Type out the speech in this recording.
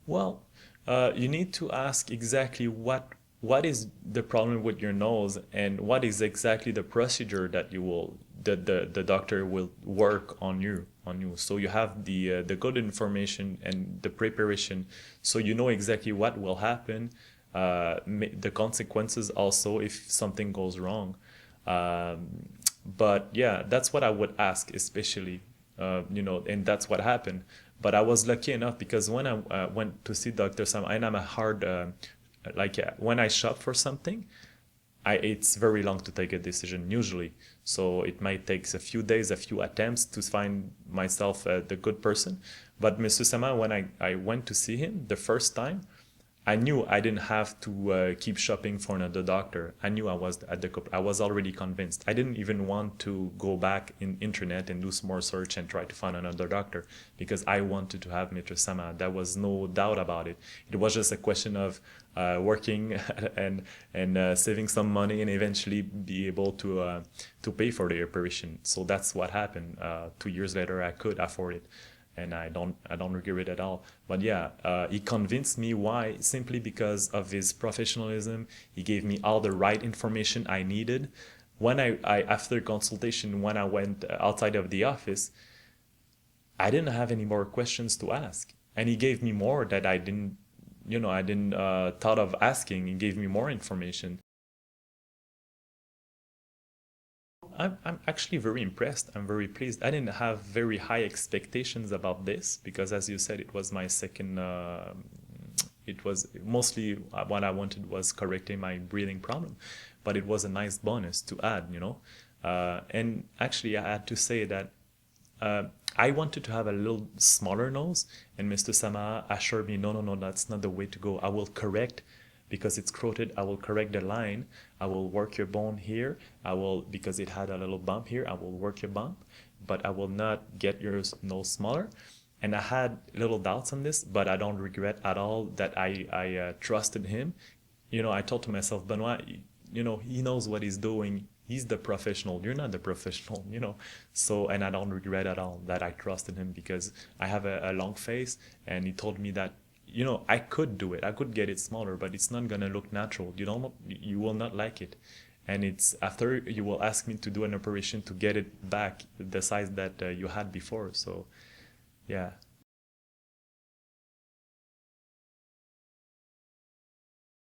Well, you need to ask exactly what is the problem with your nose and what is exactly the procedure that you will the doctor will work on you. So you have the good information and the preparation, so you know exactly what will happen, the consequences also if something goes wrong. But yeah, that's what I would ask, especially, and that's what happened. But I was lucky enough because when I went to see Dr. Sam, and I'm a hard, when I shop for something, it's very long to take a decision usually. So it might take a few days, a few attempts to find myself the good person. But Mr. Sama, when I went to see him the first time, I knew I didn't have to keep shopping for another doctor. I knew I was at I was already convinced. I didn't even want to go back in internet and do some more search and try to find another doctor because I wanted to have Mr. Sama. There was no doubt about it. It was just a question of working and saving some money and eventually be able to pay for the operation. So that's what happened. 2 years later, I could afford it, and I don't regret it at all. But yeah, he convinced me. Why? Simply because of his professionalism. He gave me all the right information I needed. When I after consultation, when I went outside of the office, I didn't have any more questions to ask, and he gave me more that I didn't thought of asking. He gave me more information. I'm actually very impressed. I'm very pleased. I didn't have very high expectations about this because, as you said, it was my second. It was mostly what I wanted was correcting my breathing problem, but it was a nice bonus to add. And actually, I had to say that uh, I wanted to have a little smaller nose, and Mr. Samaha assured me, no, no, no, that's not the way to go. I will correct because it's crooked. I will correct the line. I will work your bone here. I will, because it had a little bump here, I will work your bump, but I will not get your nose smaller. And I had little doubts on this, but I don't regret at all that I trusted him. I thought to myself, Benoit, he knows what he's doing. He's the professional. You're not the professional. So, and I don't regret at all that I trusted him because I have a long face, and he told me that, I could do it. I could get it smaller, but it's not gonna look natural. You will not like it. And it's after you will ask me to do an operation to get it back the size that you had before. So, yeah.